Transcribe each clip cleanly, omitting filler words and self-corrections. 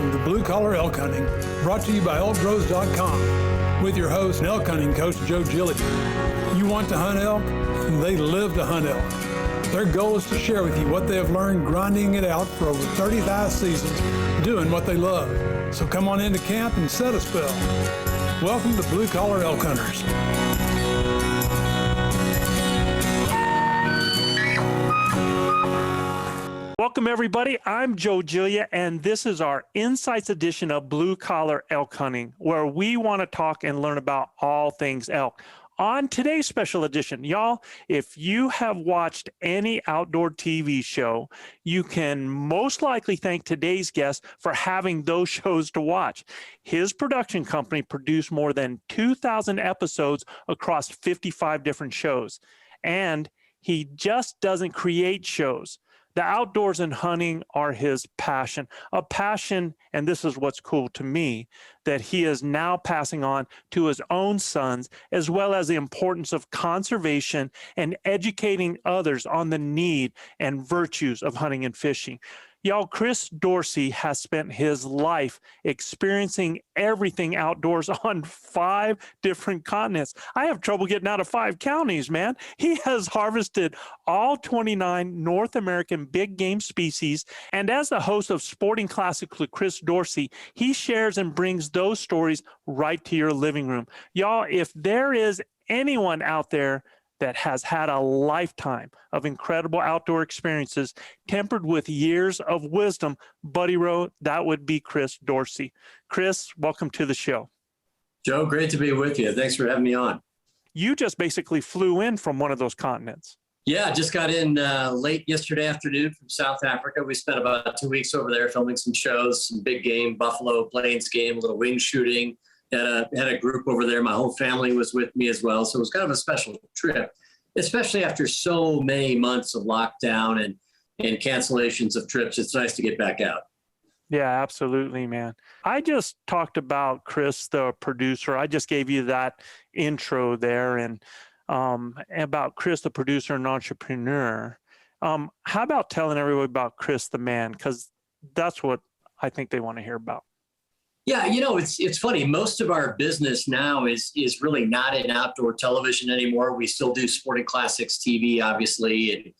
Welcome to Blue Collar Elk Hunting, brought to you by ElkBros.com, with your host and elk hunting coach, Joe Gilly. You want to hunt elk? They live to hunt elk. Their goal is to share with you what they have learned grinding it out for over 35 seasons, doing what they love. So come on into camp and set a spell. Welcome to Blue Collar Elk Hunters. Welcome, everybody. I'm Joe Gillia, and this is our InSights edition of Blue Collar Elk Hunting, where we want to talk and learn about all things elk. On today's special edition, y'all, if you have watched any outdoor TV show, you can most likely thank today's guest for having those shows to watch. His production company produced more than 2,000 episodes across 55 different shows, and he just doesn't create shows. The outdoors and hunting are his passion, a passion, and this is what's cool to me, that he is now passing on to his own sons, as well as the importance of conservation and educating others on the need and virtues of hunting and fishing. Y'all, Chris Dorsey has spent his life experiencing everything outdoors on 5 different continents. I have trouble getting out of 5 counties, man. He has harvested all 29 North American big game species. And as the host of Sporting Classics with Chris Dorsey, he shares and brings those stories right to your living room. Y'all, if there is anyone out there that has had a lifetime of incredible outdoor experiences tempered with years of wisdom, Buddy wrote, that would be Chris Dorsey. Chris, welcome to the show. Joe, great to be with you. Thanks for having me on. You just basically flew in from one of those continents. Yeah, just got in late yesterday afternoon from South Africa. We spent about 2 weeks over there filming some shows, some big game, buffalo, plains game, a little wing shooting. Had a group over there. My whole family was with me as well. So it was kind of a special trip, especially after so many months of lockdown and cancellations of trips. It's nice to get back out. Yeah, absolutely, man. I just talked about Chris, the producer. I just gave you that intro there, and about Chris, the producer and entrepreneur. How about telling everybody about Chris, the man? Because that's what I think they want to hear about. Yeah, it's funny. Most of our business now is really not in outdoor television anymore. We still do Sporting Classics TV, obviously,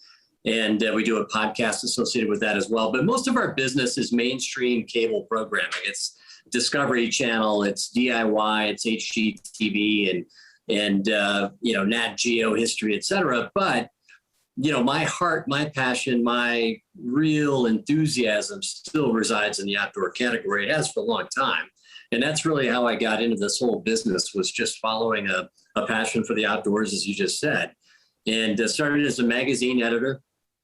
and we do a podcast associated with that as well. But most of our business is mainstream cable programming. It's Discovery Channel, it's DIY, it's HGTV, and Nat Geo History, et cetera. But my heart, my passion, my real enthusiasm still resides in the outdoor category. It has for a long time. And that's really how I got into this whole business, was just following a passion for the outdoors, as you just said. And started as a magazine editor.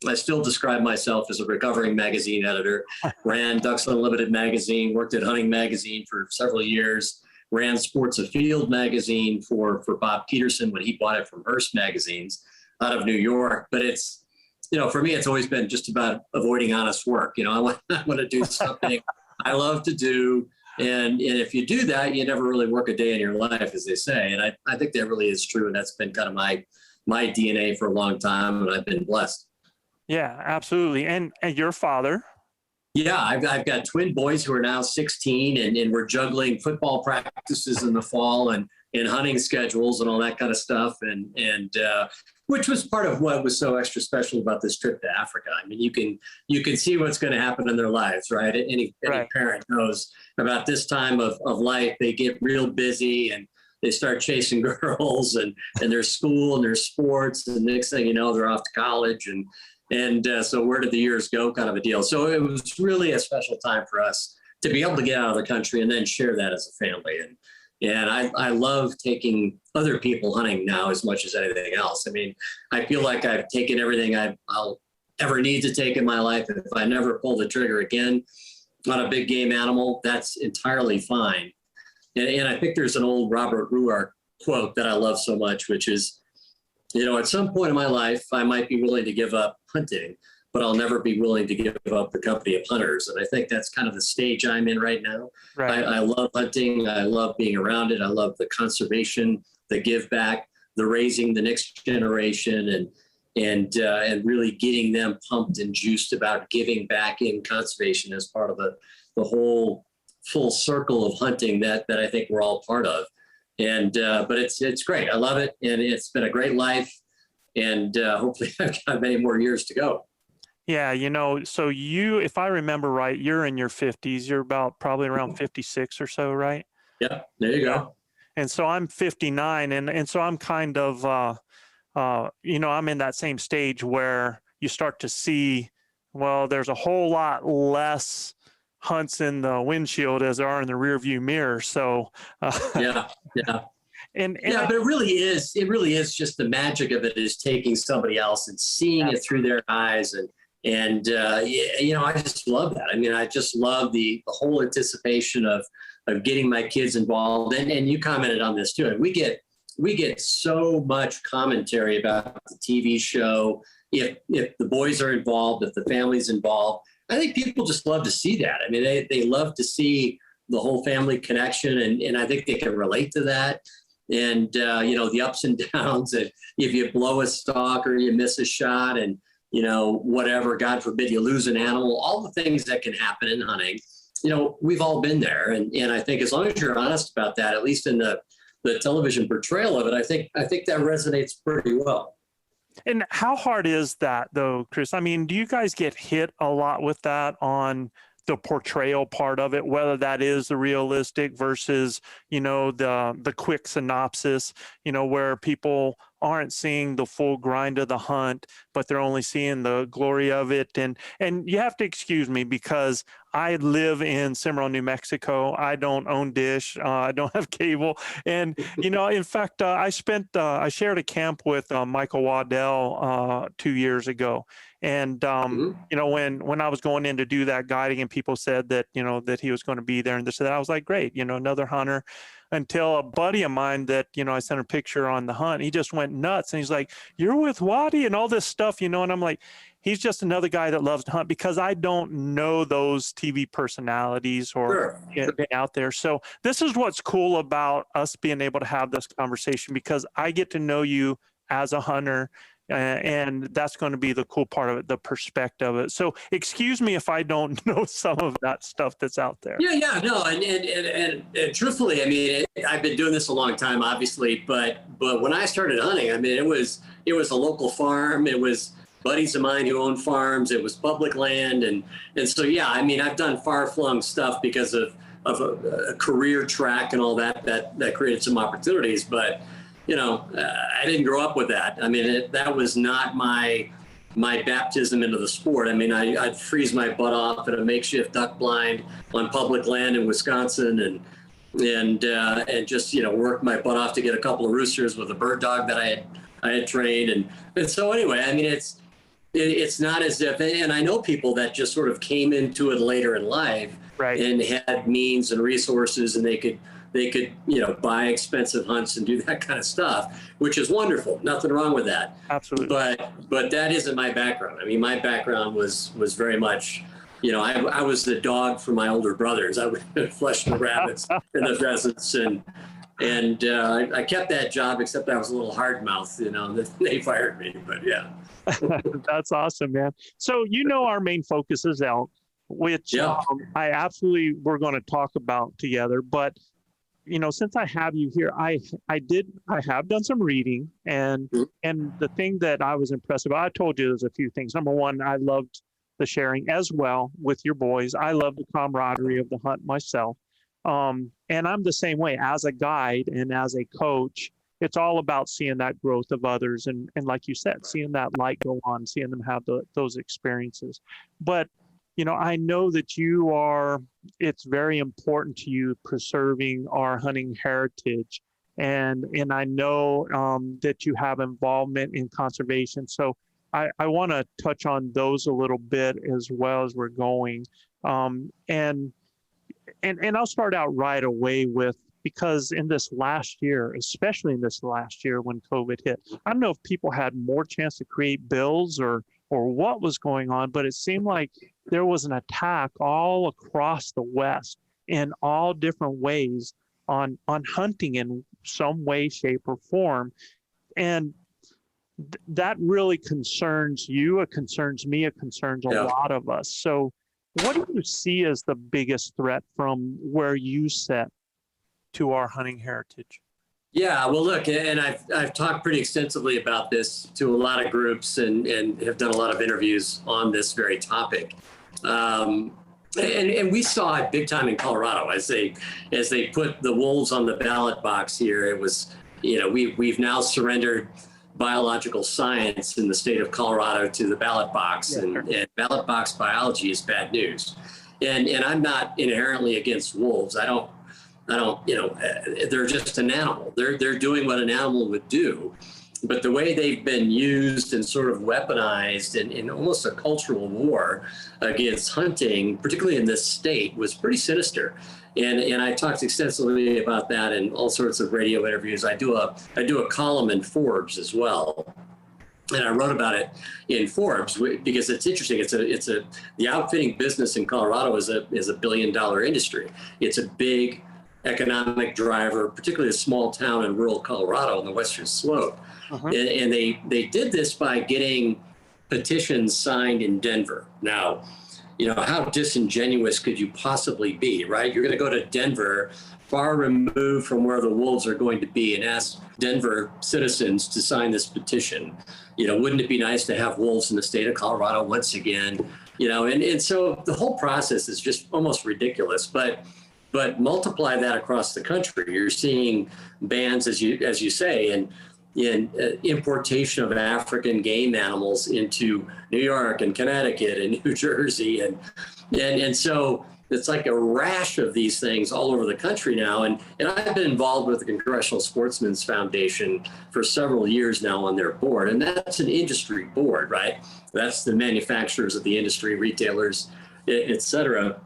I still describe myself as a recovering magazine editor. Ran Ducks Unlimited magazine, worked at Hunting magazine for several years, ran Sports Afield magazine for Bob Peterson when he bought it from Hearst magazines out of New York. But it's, for me, it's always been just about avoiding honest work. I want to do something I love to do. And if you do that, you never really work a day in your life, as they say. And I think that really is true. And that's been kind of my DNA for a long time. And I've been blessed. Yeah, absolutely. And your father? Yeah, I've got twin boys who are now 16, and we're juggling football practices in the fall and hunting schedules and all that kind of stuff. And which was part of what was so extra special about this trip to Africa. I mean, you can see what's going to happen in their lives, right? Any parent knows about this time of life. They get real busy and they start chasing girls and their school and their sports. And the next thing you know, they're off to college. And so where did the years go, kind of a deal. So it was really a special time for us to be able to get out of the country and then share that as a family. And I love taking other people hunting now as much as anything else. I mean, I feel like I've taken everything I'll ever need to take in my life. If I never pull the trigger again on a big game animal, that's entirely fine. And I think there's an old Robert Ruark quote that I love so much, which is, at some point in my life, I might be willing to give up hunting, but I'll never be willing to give up the company of hunters. And I think that's kind of the stage I'm in right now. Right. I love hunting. I love being around it. I love the conservation, the give back, the raising the next generation, and really getting them pumped and juiced about giving back in conservation as part of the whole full circle of hunting that I think we're all part of. And but it's great. I love it, and it's been a great life. And hopefully I've got many more years to go. Yeah, so if I remember right, you're in your 50s. You're about probably around 56 or so, right? Yeah, there you go. And so I'm 59, and so I'm kind of, I'm in that same stage where you start to see, well, there's a whole lot less hunts in the windshield as there are in the rear view mirror. So, yeah. And yeah, but it really is just the magic of it is taking somebody else and seeing it through their eyes. And I just love that. I mean, I just love the whole anticipation of getting my kids involved. And you commented on this too. And we get so much commentary about the TV show. If the boys are involved, if the family's involved, I think people just love to see that. I mean, they love to see the whole family connection, and I think they can relate to that. And the ups and downs, and if you blow a stalk or you miss a shot, and whatever, God forbid you lose an animal, all the things that can happen in hunting, we've all been there. And I think as long as you're honest about that, at least in the television portrayal of it, I think that resonates pretty well. And how hard is that though, Chris? I mean, do you guys get hit a lot with that on the portrayal part of it, whether that is the realistic versus, the quick synopsis, where people aren't seeing the full grind of the hunt, but they're only seeing the glory of it. And you have to excuse me because I live in Cimarron, New Mexico. I don't own Dish. I don't have cable. And, in fact, I shared a camp with Michael Waddell 2 years ago. And, when I was going in to do that guiding and people said that, that he was going to be there and this and that, I was like, great, another hunter. Until a buddy of mine that, I sent a picture on the hunt, he just went nuts. And he's like, you're with Waddy and all this stuff, and I'm like, he's just another guy that loves to hunt because I don't know those TV personalities or been out there. So this is what's cool about us being able to have this conversation because I get to know you as a hunter. And that's going to be the cool part of it, the perspective of it. So excuse me if I don't know some of that stuff that's out there. Yeah, no, and truthfully, I mean, I've been doing this a long time, obviously, but when I started hunting, I mean, it was a local farm. It was buddies of mine who owned farms. It was public land, and so yeah, I mean, I've done far-flung stuff because of a career track and all that created some opportunities, but. I didn't grow up with that. I mean, that was not my baptism into the sport. I mean, I'd freeze my butt off in a makeshift duck blind on public land in Wisconsin and just, work my butt off to get a couple of roosters with a bird dog that I had trained. And so anyway, I mean, it's not as if, and I know people that just sort of came into it later in life and had means and resources and they could, buy expensive hunts and do that kind of stuff, which is wonderful. Nothing wrong with that. Absolutely. But that isn't my background. I mean, my background was very much, I was the dog for my older brothers. I would flush the rabbits and the pheasants and I kept that job, except I was a little hard mouthed, they fired me, but yeah. That's awesome, man. So, our main focus is elk, which I absolutely, we're going to talk about together, but since I have you here, I have done some reading and the thing that I was impressed about, I told you there's a few things. Number one, I loved the sharing as well with your boys. I love the camaraderie of the hunt myself. And I'm the same way as a guide and as a coach. It's all about seeing that growth of others. And like you said, seeing that light go on, seeing them have those experiences. But I know that it's very important to you preserving our hunting heritage. And I know that you have involvement in conservation. So I want to touch on those a little bit as well as we're going. And I'll start out right away because in this last year, especially in this last year when COVID hit, I don't know if people had more chance to create bills or what was going on, but it seemed like there was an attack all across the West in all different ways on hunting in some way, shape, or form. And that really concerns you, it concerns me, it concerns a lot of us. So What do you see as the biggest threat from where you sit to our hunting heritage? Yeah, well, look, and I've talked pretty extensively about this to a lot of groups and have done a lot of interviews on this very topic. And we saw it big time in Colorado as they put the wolves on the ballot box here. It was, we've now surrendered biological science in the state of Colorado to the ballot box, and ballot box biology is bad news. And I'm not inherently against wolves. I don't, they're just an animal. They're doing what an animal would do. But the way they've been used and sort of weaponized in almost a cultural war against hunting, particularly in this state, was pretty sinister. And I talked extensively about that in all sorts of radio interviews. I do a column in Forbes as well. And I wrote about it in Forbes because it's interesting. The outfitting business in Colorado is a $1 billion industry. It's a big economic driver, particularly a small town in rural Colorado on the Western Slope. And they did this by getting petitions signed in Denver. Now, how disingenuous could you possibly be, right? You're going to go to Denver, far removed from where the wolves are going to be, and ask Denver citizens to sign this petition. Wouldn't it be nice to have wolves in the state of Colorado once again? And so the whole process is just almost ridiculous. But multiply that across the country. You're seeing bans, as you say, in importation of African game animals into New York and Connecticut and New Jersey, and so it's like a rash of these things all over the country now. And I've been involved with the Congressional Sportsmen's Foundation for several years now on their board, and that's an industry board, right? That's the manufacturers of the industry, retailers, et cetera.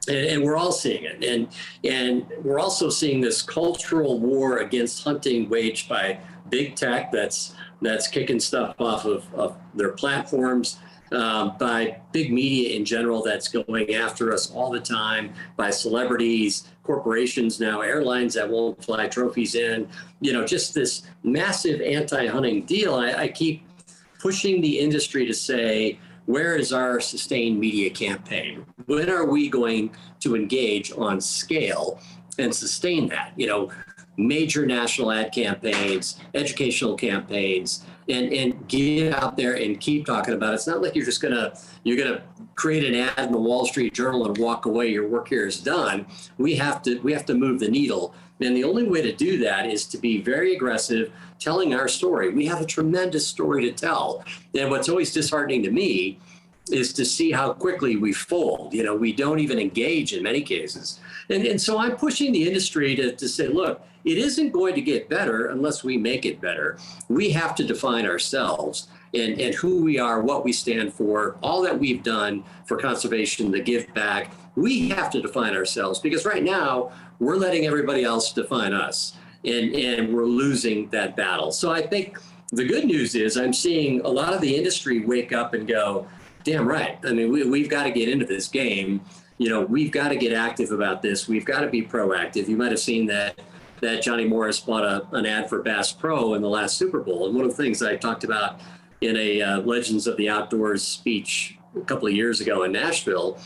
And we're all seeing it. And we're also seeing this cultural war against hunting waged by big tech that's kicking stuff off of their platforms, by big media in general that's going after us all the time, by celebrities, corporations now, airlines that won't fly trophies in, just this massive anti-hunting deal. I keep pushing the industry to say, where is our sustained media campaign? When are we going to engage on scale and sustain that? Major national ad campaigns, educational campaigns, and get out there and keep talking about it. It's not like you're gonna create an ad in the Wall Street Journal and walk away. Your work here is done. We have to move the needle. And the only way to do that is to be very aggressive, telling our story. We have a tremendous story to tell. And what's always disheartening to me is to see how quickly we fold. We don't even engage in many cases. And so I'm pushing the industry to say, look, it isn't going to get better unless we make it better. We have to define ourselves and who we are, what we stand for, all that we've done for conservation, the give back. We have to define ourselves, because right now we're letting everybody else define us, and we're losing that battle. So I think the good news is I'm seeing a lot of the industry wake up and go, damn right. I mean, we've got to get into this game. We've got to get active about this. We've got to be proactive. You might have seen that Johnny Morris bought an ad for Bass Pro in the last Super Bowl. And one of the things I talked about in a Legends of the Outdoors speech a couple of years ago in Nashville,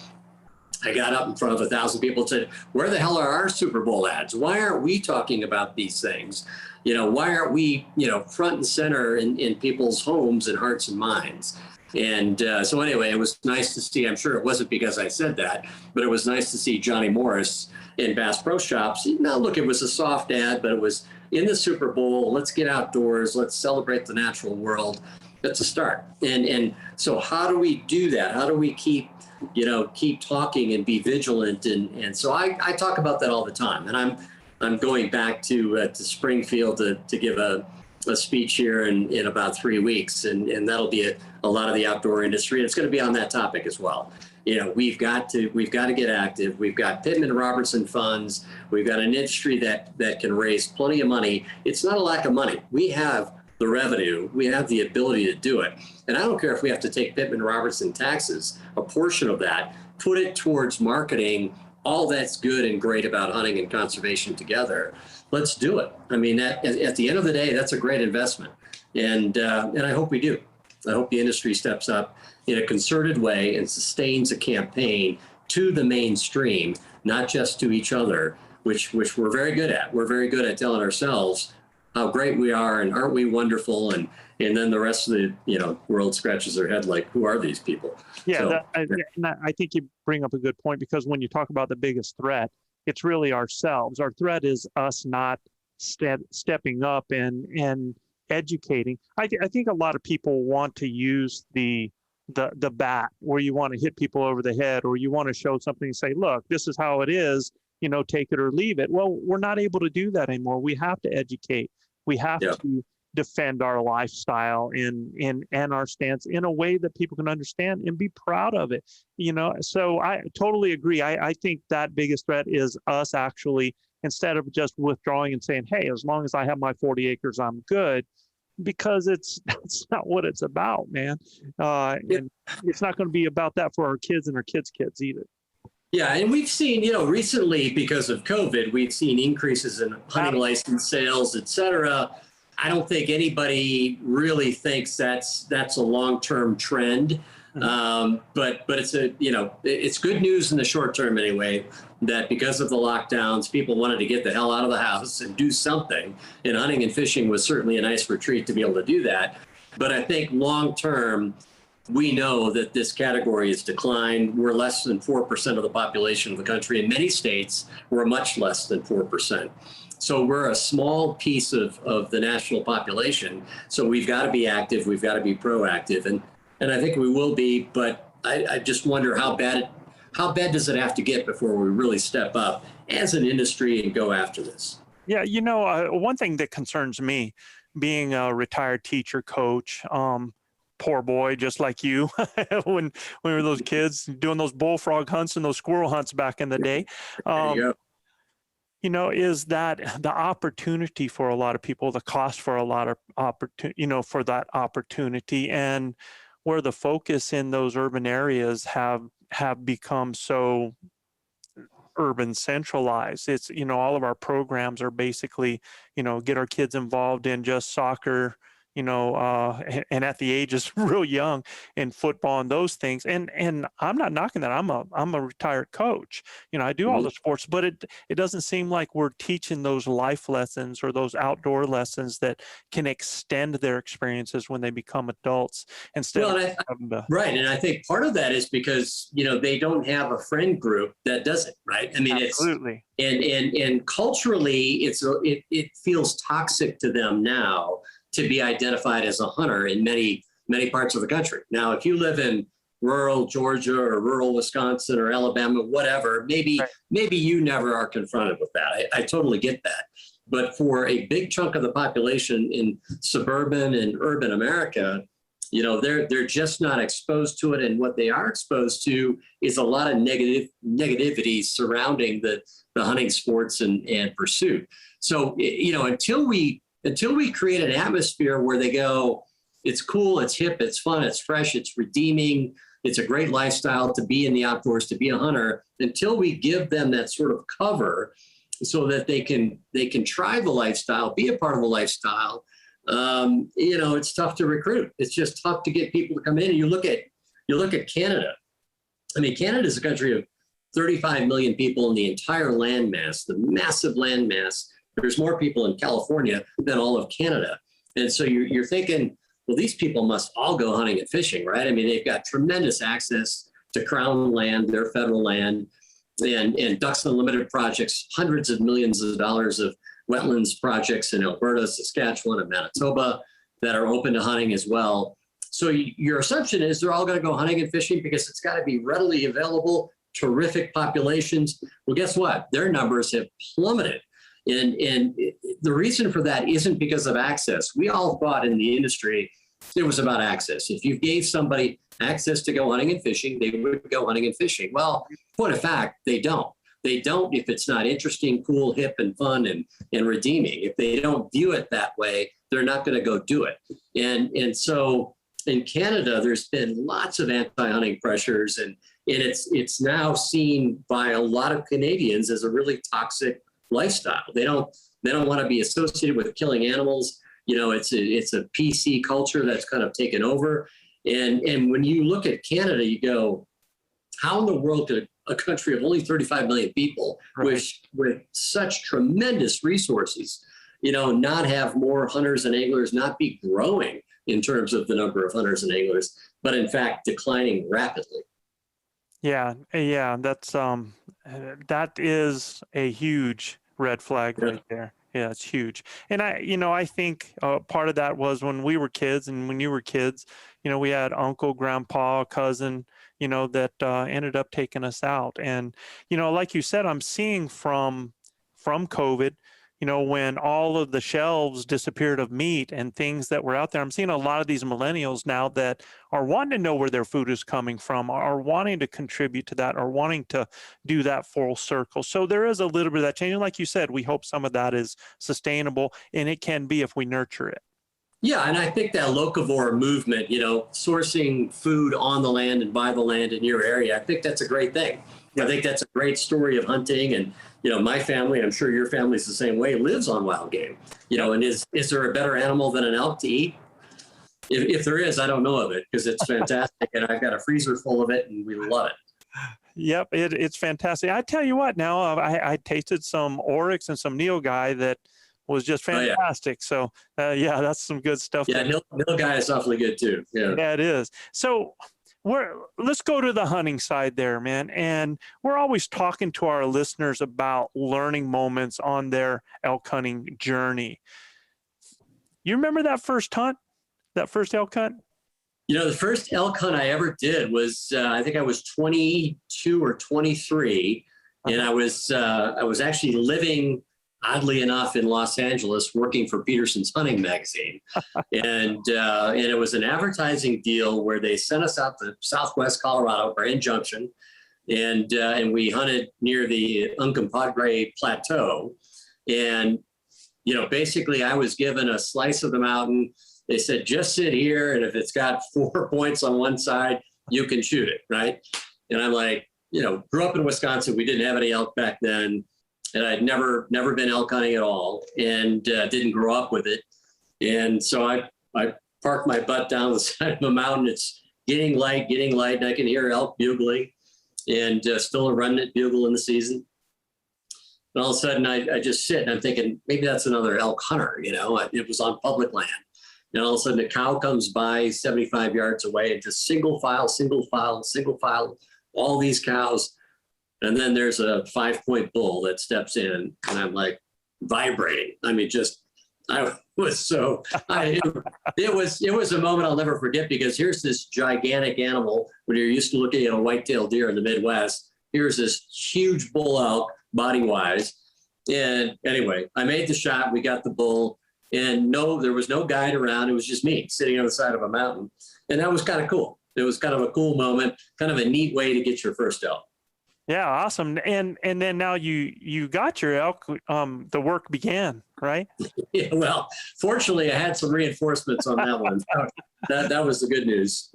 I got up in front of 1,000 people and said, where the hell are our Super Bowl ads? Why aren't we talking about these things? Why aren't we, front and center in people's homes and hearts and minds? And so anyway, it was nice to see. I'm sure it wasn't because I said that, but it was nice to see Johnny Morris in Bass Pro Shops. Now, look, it was a soft ad, but it was in the Super Bowl. Let's get outdoors. Let's celebrate the natural world. That's a start. And so how do we do that? How do we keep talking and be vigilant? And so I talk about that all the time. And I'm going back to Springfield to give a speech here in about 3 weeks, and that'll be a lot of the outdoor industry. And it's going to be on that topic as well. We've got to get active. We've got Pittman Robertson funds. We've got an industry that can raise plenty of money. It's not a lack of money. We have the revenue. We have the ability to do it. And I don't care if we have to take Pittman Robertson taxes, a portion of that, put it towards marketing all that's good and great about hunting and conservation together. Let's do it. I mean, at the end of the day, that's a great investment. And I hope we do. I hope the industry steps up in a concerted way and sustains a campaign to the mainstream, not just to each other, which we're very good at. We're very good at telling ourselves how great we are and aren't we wonderful, and then the rest of the world scratches their head like, who are these people? Yeah, So, I think you bring up a good point, because when you talk about the biggest threat, it's really ourselves. Our threat is us not stepping up and educating. I think a lot of people want to use the bat, where you want to hit people over the head, or you want to show something and say, look, this is how it is, take it or leave it. Well, we're not able to do that anymore. We have to educate. We have to defend our lifestyle and our stance in a way that people can understand and be proud of it. So I totally agree. I think that biggest threat is us actually, instead of just withdrawing and saying, hey, as long as I have my 40 acres, I'm good, because that's not what it's about, man. And it's not going to be about that for our kids and our kids' kids either. Yeah, and we've seen, recently, because of COVID, we've seen increases in hunting license sales, et cetera. I don't think anybody really thinks that's a long-term trend. But it's it's good news in the short term anyway, that because of the lockdowns, people wanted to get the hell out of the house and do something. And hunting and fishing was certainly a nice retreat to be able to do that. But I think long term, we know that this category has declined. We're less than 4% of the population of the country. In many states, we're much less than 4%. So we're a small piece of the national population. So we've got to be active. We've got to be proactive. And I think we will be, but I just wonder how bad does it have to get before we really step up as an industry and go after this? Yeah, one thing that concerns me, being a retired teacher, coach, poor boy, just like you, when we were those kids doing those bullfrog hunts and those squirrel hunts back in the day. Is that the opportunity for a lot of people, the cost for a lot of for that opportunity, and where the focus in those urban areas have become so urban centralized. It's, all of our programs are basically, get our kids involved in just soccer, and at the ages real young, in football and those things. And I'm not knocking that. I'm a retired coach. I do all the sports, but it doesn't seem like we're teaching those life lessons or those outdoor lessons that can extend their experiences when they become adults. Right. And I think part of that is because, they don't have a friend group that does it, right? I mean, absolutely. And culturally, it feels toxic to them now to be identified as a hunter in many, many parts of the country. Now, if you live in rural Georgia or rural Wisconsin or Alabama, whatever, maybe you never are confronted with that. I totally get that. But for a big chunk of the population in suburban and urban America, they're just not exposed to it. And what they are exposed to is a lot of negativity surrounding the hunting sports and pursuit. So, until we create an atmosphere where they go, it's cool, it's hip, it's fun, it's fresh, it's redeeming, it's a great lifestyle to be in the outdoors, to be a hunter, until we give them that sort of cover so that they can try the lifestyle, be a part of the lifestyle, it's tough to recruit. It's just tough to get people to come in. And you look at Canada. I mean, Canada is a country of 35 million people in the entire landmass, the massive landmass. There's more people in California than all of Canada. And so you're thinking, well, these people must all go hunting and fishing, right? I mean, they've got tremendous access to Crown land, their federal land, and Ducks Unlimited projects, hundreds of millions of dollars of wetlands projects in Alberta, Saskatchewan, and Manitoba that are open to hunting as well. So your assumption is they're all going to go hunting and fishing because it's got to be readily available, terrific populations. Well, guess what? Their numbers have plummeted. And the reason for that isn't because of access. We all thought in the industry it was about access. If you gave somebody access to go hunting and fishing, they would go hunting and fishing. Well, point of fact, they don't. They don't if it's not interesting, cool, hip, and fun and redeeming. If they don't view it that way, they're not going to go do it. And so in Canada, there's been lots of anti-hunting pressures, and it's now seen by a lot of Canadians as a really toxic lifestyle. They don't want to be associated with killing animals. It's a PC culture that's kind of taken over. And when you look at Canada, you go, how in the world could a country of only 35 million people with such tremendous resources, not have more hunters and anglers, not be growing in terms of the number of hunters and anglers, but in fact declining rapidly? Yeah, that's that is a huge red flag right there. Yeah, it's huge. And I think part of that was when we were kids, and when you were kids, we had uncle, grandpa, cousin, that ended up taking us out. And like you said, I'm seeing from COVID, when all of the shelves disappeared of meat and things that were out there, I'm seeing a lot of these millennials now that are wanting to know where their food is coming from, are wanting to contribute to that, are wanting to do that full circle. So there is a little bit of that change. And like you said, we hope some of that is sustainable, and it can be if we nurture it. Yeah, and I think that locavore movement, sourcing food on the land and by the land in your area, I think that's a great thing. I think that's a great story of hunting. And, my family, I'm sure your family's the same way, lives on wild game. And is there a better animal than an elk to eat? If there is, I don't know of it, because it's fantastic. And I've got a freezer full of it, and we love it. Yep, it's fantastic. I tell you what, now I tasted some Oryx and some Nilgai that was just fantastic. So that's some good stuff. Yeah, Nilgai is awfully good too. Yeah, it is. So let's go to the hunting side there, man. And we're always talking to our listeners about learning moments on their elk hunting journey. You remember that first hunt, that first elk hunt? The first elk hunt I ever did was, I think I was 22 or 23. And I was actually living, oddly enough, in Los Angeles, working for Peterson's Hunting magazine. And it was an advertising deal where they sent us out to Southwest Colorado, Grand Junction, and we hunted near the Uncompahgre Plateau. And, basically I was given a slice of the mountain. They said, just sit here, and if it's got 4 points on one side, you can shoot it, right? And I'm like, grew up in Wisconsin. We didn't have any elk back then. And I'd never been elk hunting at all, and didn't grow up with it. And so I parked my butt down the side of a mountain. It's getting light, and I can hear elk bugling, and still a remnant bugle in the season. And all of a sudden, I just sit, and I'm thinking, maybe that's another elk hunter. It was on public land. And all of a sudden, a cow comes by 75 yards away, and just single file, all these cows. And then there's a 5-point bull that steps in, and I'm like vibrating. I mean, it was a moment I'll never forget, because here's this gigantic animal. When you're used to looking at a white-tailed deer in the Midwest, here's this huge bull elk body-wise. And anyway, I made the shot. We got the bull, and there was no guide around. It was just me sitting on the side of a mountain. And that was kind of cool. It was kind of a cool moment, kind of a neat way to get your first elk. Yeah, awesome. And then now you got your elk, the work began, right? Yeah, well, fortunately I had some reinforcements on that one. That was the good news.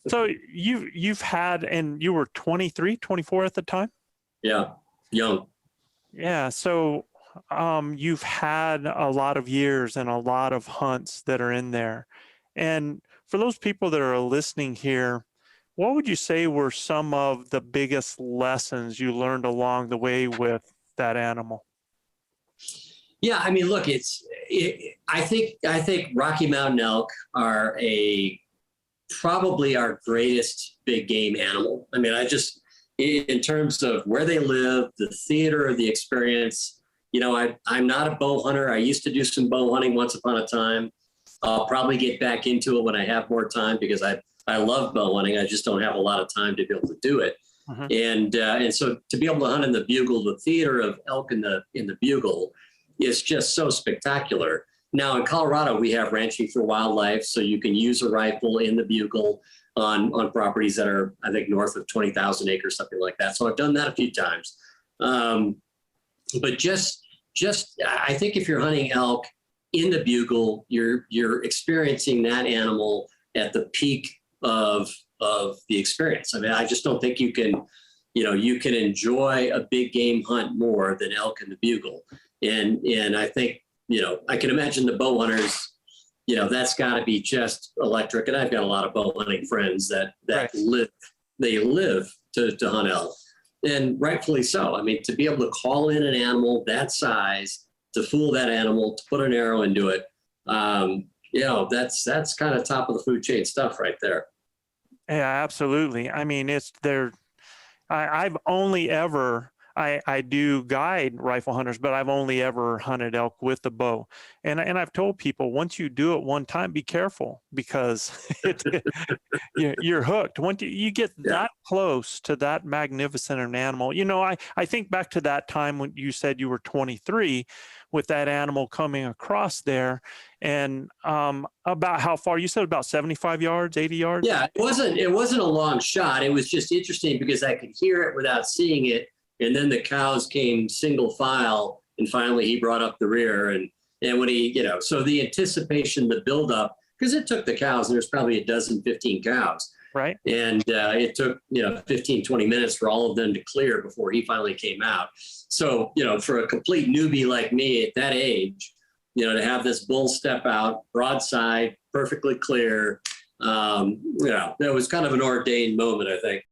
So you've had, and you were 23, 24 at the time? Yeah, young. Yeah, so you've had a lot of years and a lot of hunts that are in there. And for those people that are listening here, what would you say were some of the biggest lessons you learned along the way with that animal? Yeah, I mean, look, I think Rocky Mountain elk are probably our greatest big game animal. I mean, in terms of where they live, the theater of the experience, I'm not a bow hunter. I used to do some bow hunting once upon a time. I'll probably get back into it when I have more time, because I love bow hunting. I just don't have a lot of time to be able to do it. And so to be able to hunt in the bugle, the theater of elk in the bugle is just so spectacular. Now in Colorado, we have ranching for wildlife, so you can use a rifle in the bugle on properties that are, I think, north of 20,000 acres, something like that. So I've done that a few times. But just I think if you're hunting elk in the bugle, you're experiencing that animal at the peak of the experience. I mean, I just don't think you can enjoy a big game hunt more than elk in the bugle. And I think, I can imagine the bow hunters, that's got to be just electric. And I've got a lot of bow hunting friends that Right. live to hunt elk, and rightfully so. I mean, to be able to call in an animal that size, to fool that animal, to put an arrow into it, that's kind of top of the food chain stuff right there. Yeah, absolutely. I mean, it's there. I've only ever, I do guide rifle hunters, but I've only ever hunted elk with the bow. And I've told people, once you do it one time, be careful, because you're hooked. Once you get that close to that magnificent an animal, I think back to that time when you said you were 23 with that animal coming across there, and about how far? You said about 75 yards, 80 yards? Yeah, it wasn't a long shot. It was just interesting because I could hear it without seeing it. And then the cows came single file, and finally he brought up the rear. And when he, so the anticipation, the buildup, because it took the cows, and there's probably 12, 15 cows. Right. And it took, 15, 20 minutes for all of them to clear before he finally came out. So, for a complete newbie like me at that age, to have this bull step out broadside, perfectly clear, it was kind of an ordained moment, I think.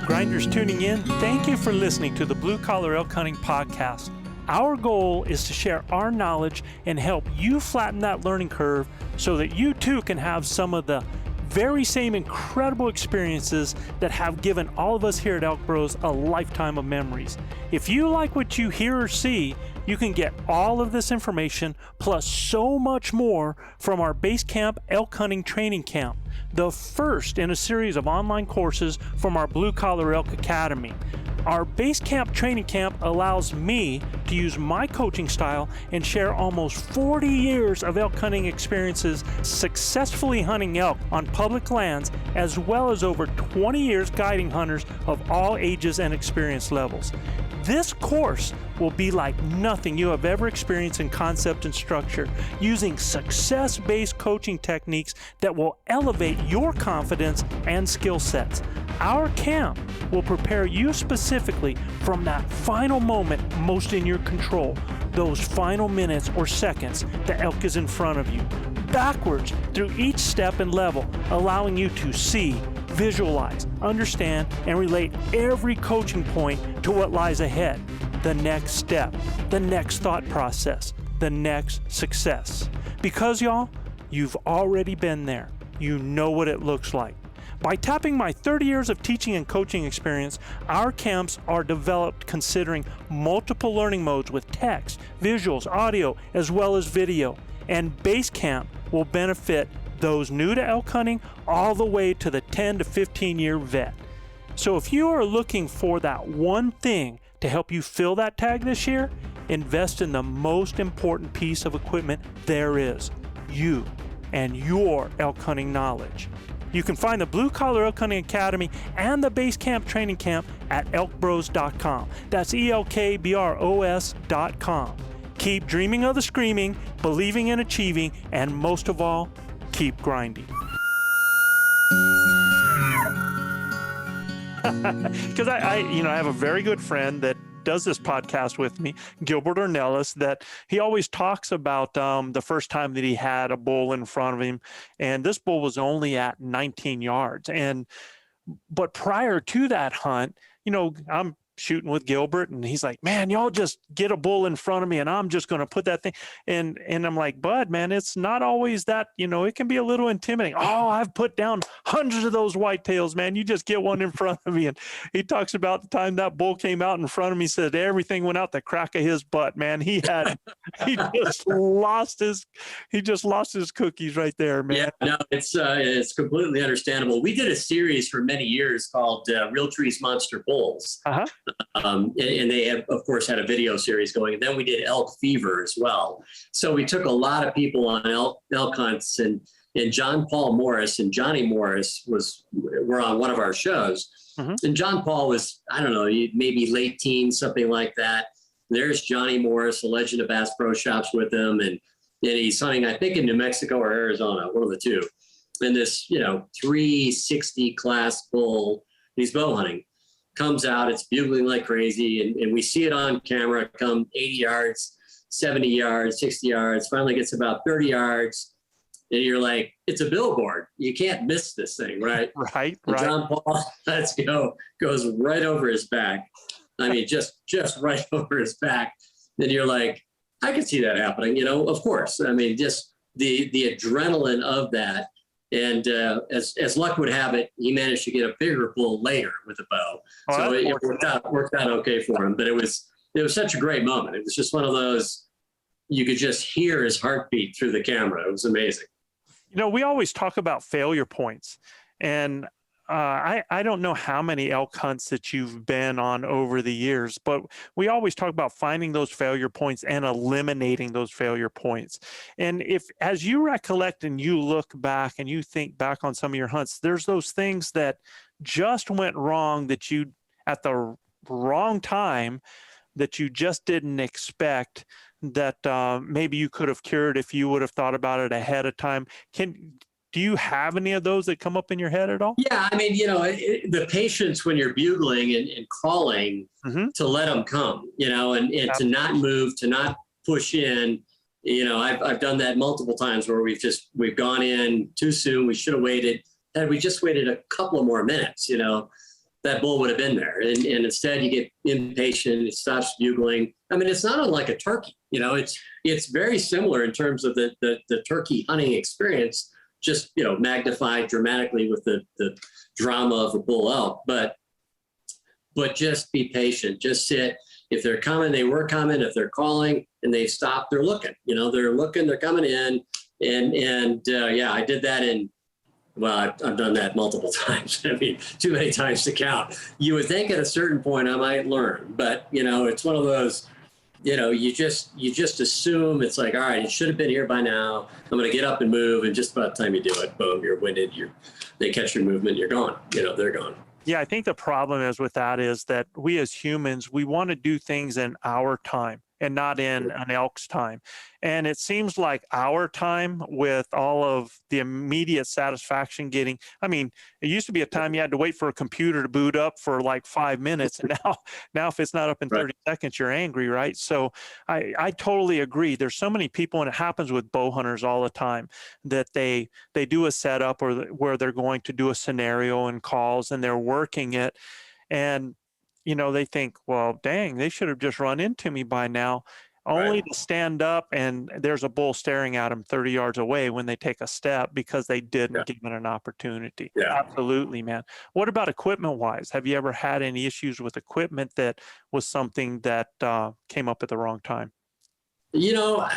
Grinders tuning in, thank you for listening to the Blue Collar Elk Hunting Podcast. Our goal is to share our knowledge and help you flatten that learning curve so that you too can have some of the very same incredible experiences that have given all of us here at ElkBros a lifetime of memories. If you like what you hear or see, you can get all of this information plus so much more from our Base Camp Elk Hunting Training Camp, the first in a series of online courses from our Blue Collar Elk Academy. Our Base Camp Training Camp allows me to use my coaching style and share almost 40 years of elk hunting experiences successfully hunting elk on public lands, as well as over 20 years guiding hunters of all ages and experience levels. This course will be like nothing you have ever experienced in concept and structure, using success-based coaching techniques that will elevate your confidence and skill sets. Our camp will prepare you specifically from that final moment most in your control, those final minutes or seconds the elk is in front of you, backwards through each step and level, allowing you to see, visualize, understand, and relate every coaching point to what lies ahead, the next step, the next thought process, the next success. Because y'all, you've already been there. You know what it looks like. By tapping my 30 years of teaching and coaching experience, our camps are developed considering multiple learning modes with text, visuals, audio, as well as video. And Base Camp will benefit those new to elk hunting all the way to the 10 to 15 year vet. So if you are looking for that one thing to help you fill that tag this year, invest in the most important piece of equipment there is, you and your elk hunting knowledge. You can find the Blue Collar Elk Hunting Academy and the Base Camp Training Camp at ElkBros.com. That's ElkBros.com. Keep dreaming of the screaming, believing in achieving, and most of all, keep grinding. Because I have a very good friend that does this podcast with me, Gilbert Ornelas, that he always talks about the first time that he had a bull in front of him, and this bull was only at 19 yards. But prior to that hunt, I'm shooting with Gilbert, and he's like, man, y'all just get a bull in front of me and I'm just going to put that thing. And I'm like, Bud, man, it's not always that, it can be a little intimidating. Oh, I've put down hundreds of those whitetails, man. You just get one in front of me. And he talks about the time that bull came out in front of me, said everything went out the crack of his butt, man. He just lost his cookies right there, man. Yeah, no, it's completely understandable. We did a series for many years called Real Trees Monster Bulls. Uh-huh. And they have, of course, had a video series going. And then we did Elk Fever as well. So we took a lot of people on elk hunts, and John Paul Morris and Johnny Morris were on one of our shows. Mm-hmm. And John Paul was, I don't know, maybe late teens, something like that. There's Johnny Morris, a legend of Bass Pro Shops, with him. And he's hunting, I think, in New Mexico or Arizona, one of the two. And this, 360 class bull, he's bow hunting. Comes out, it's bugling like crazy, and we see it on camera come 80 yards, 70 yards, 60 yards, finally gets about 30 yards. And you're like, it's a billboard. You can't miss this thing, right? Right. And John Paul, let's go, goes right over his back. I mean, just right over his back. Then you're like, I can see that happening, of course. I mean, just the adrenaline of that. And as luck would have it, he managed to get a bigger bull later with a bow. So it worked out okay for him. But it was such a great moment. It was just one of those, you could just hear his heartbeat through the camera. It was amazing. We always talk about failure points, and I don't know how many elk hunts that you've been on over the years, but we always talk about finding those failure points and eliminating those failure points. And if, as you recollect and you look back and you think back on some of your hunts, there's those things that just went wrong, that you, at the wrong time, that you just didn't expect, that maybe you could have cured if you would have thought about it ahead of time. Do you have any of those that come up in your head at all? Yeah, I mean, the patience when you're bugling and calling to let them come, and to not move, to not push in. I've done that multiple times where we've gone in too soon. We should have waited. Had we just waited a couple of more minutes, that bull would have been there. And instead you get impatient, it stops bugling. I mean, it's not unlike a turkey, it's very similar in terms of the turkey hunting experience, just, magnified dramatically with the drama of a bull elk, but just be patient, just sit. If they're coming, they were coming. If they're calling and they stop, they're looking, they're looking, they're coming in. And yeah, I did that I've done that multiple times. I mean, too many times to count. You would think at a certain point I might learn, but it's one of those, you just assume it's like, all right, it should have been here by now. I'm going to get up and move. And just about the time you do it, boom, you're winded. They catch your movement. You're gone. They're gone. Yeah, I think the problem is with that is that we as humans, we want to do things in our time and not in an elk's time. And it seems like our time, with all of the immediate satisfaction getting, I mean, it used to be a time you had to wait for a computer to boot up for like 5 minutes. And now if it's not up in 30 seconds, you're angry, right? So I totally agree. There's so many people, and it happens with bow hunters all the time, that they do a setup where they're going to do a scenario and calls, and they're working it. And they think, well, dang, they should have just run into me by now, only to stand up and there's a bull staring at them 30 yards away when they take a step because they didn't give it an opportunity. Yeah. Absolutely, man. What about equipment wise? Have you ever had any issues with equipment that was something that came up at the wrong time? I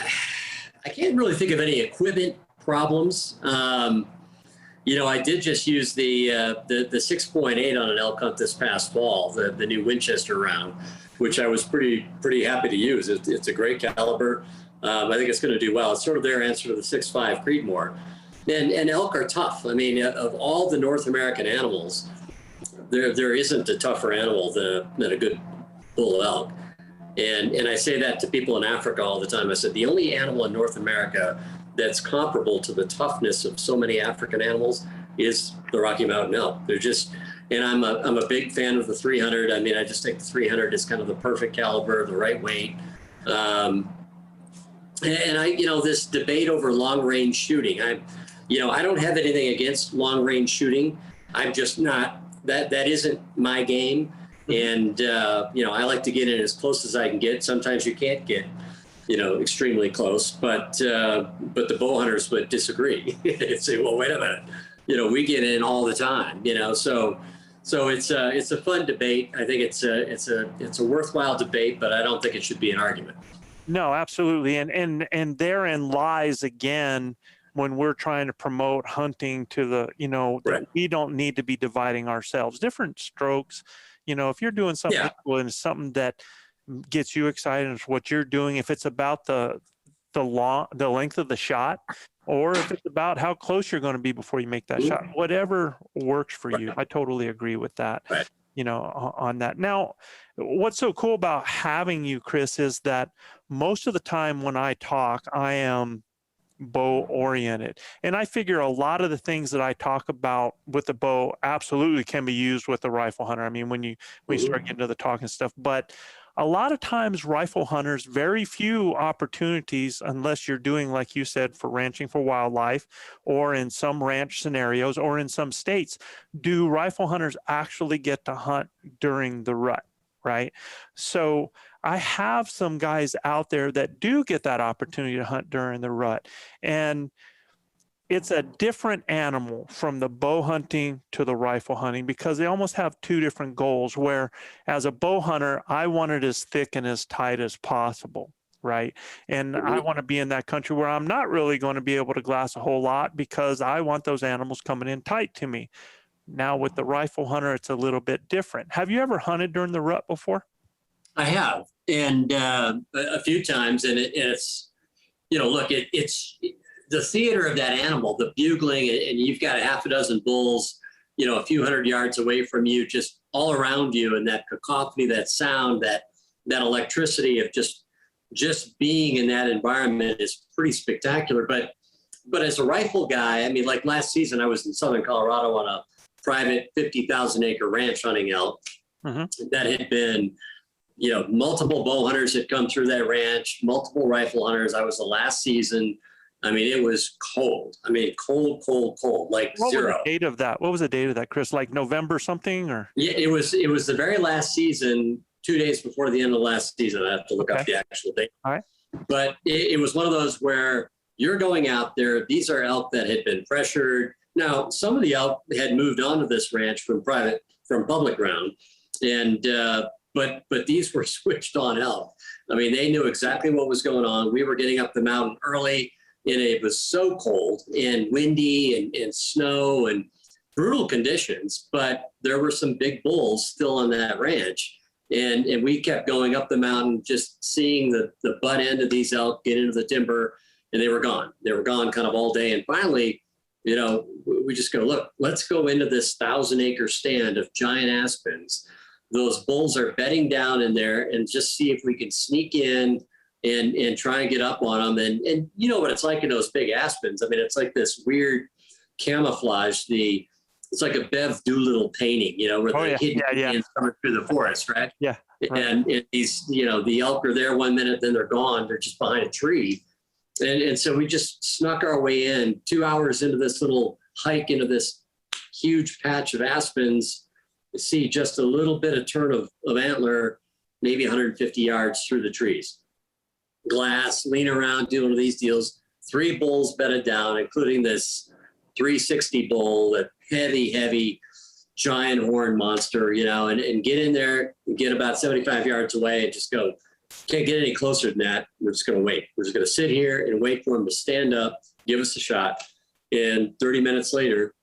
can't really think of any equipment problems. I did just use the 6.8 on an elk hunt this past fall, the new Winchester round, which I was pretty happy to use. It's a great caliber. I think it's going to do well. It's sort of their answer to the 6.5 Creedmoor. And elk are tough. I mean, of all the North American animals, there isn't a tougher animal than a good bull elk. And I say that to people in Africa all the time. I said, the only animal in North America that's comparable to the toughness of so many African animals is the Rocky Mountain elk. They're just, and I'm a big fan of the 300. I mean, I just think the 300 is kind of the perfect caliber, the right weight. And this debate over long range shooting, I don't have anything against long range shooting. I'm just not, that isn't my game. And, I like to get in as close as I can get. Sometimes you can't get, extremely close, but the bow hunters would disagree. They'd say, well, wait a minute, we get in all the time, so it's a fun debate. I think it's a worthwhile debate, but I don't think it should be an argument. No, absolutely. And therein lies again, when we're trying to promote hunting to the, that we don't need to be dividing ourselves, different strokes. If you're doing something equal and something that gets you excited, it's what you're doing. If it's about the length of the shot, or if it's about how close you're going to be before you make that shot, whatever works for you. I totally agree with that. On that. Now, what's so cool about having you, Chris, is that most of the time when I talk, I am bow oriented, and I figure a lot of the things that I talk about with the bow absolutely can be used with the rifle hunter. I mean, when you start getting to the talking stuff, but a lot of times rifle hunters, very few opportunities, unless you're doing, like you said, for ranching for wildlife, or in some ranch scenarios, or in some states, do rifle hunters actually get to hunt during the rut, right? So I have some guys out there that do get that opportunity to hunt during the rut. And it's a different animal from the bow hunting to the rifle hunting, because they almost have two different goals, where as a bow hunter, I want it as thick and as tight as possible, right? And I want to be in that country where I'm not really going to be able to glass a whole lot, because I want those animals coming in tight to me. Now with the rifle hunter, it's a little bit different. Have you ever hunted during the rut before? I have, and a few times, and it's, look, it's the theater of that animal, the bugling, and you've got a half a dozen bulls, a few hundred yards away from you, just all around you, and that cacophony, that sound, that electricity of just being in that environment is pretty spectacular. But as a rifle guy, I mean, like last season, I was in southern Colorado on a private 50,000 acre ranch hunting elk. That had been, multiple bow hunters had come through that ranch, multiple rifle hunters. I was the last season. I mean, it was cold. I mean, cold, like what zero. What was the date of that? What was the date of that, Chris? Like November something, or? Yeah, it was the very last season, 2 days before the end of the last season. I have to look up the actual date. All right. But it was one of those where you're going out there. These are elk that had been pressured. Now, some of the elk had moved on to this ranch from public ground, and but these were switched on elk. I mean, they knew exactly what was going on. We were getting up the mountain early, and it was so cold and windy and snow and brutal conditions, but there were some big bulls still on that ranch. And we kept going up the mountain, just seeing the butt end of these elk get into the timber, and they were gone. They were gone kind of all day. And finally, we just go, look, let's go into this 1,000-acre stand of giant aspens. Those bulls are bedding down in there, and just see if we can sneak in and try and get up on them. And you know what it's like in those big aspens. I mean, it's like this weird camouflage. It's like a Bev Doolittle painting, where they're hidden coming through the forest, right? Yeah. Right. And these, the elk are there 1 minute, then they're gone. They're just behind a tree. And so we just snuck our way in 2 hours into this little hike into this huge patch of aspens, to see just a little bit of turn of antler, maybe 150 yards through the trees. Glass, lean around, doing one of these deals. 3 bulls bedded down, including this 360 bull, that heavy, giant horn monster, and get in there, get about 75 yards away, and just go, can't get any closer than that. We're just going to wait. We're just going to sit here and wait for him to stand up, give us a shot. And 30 minutes later,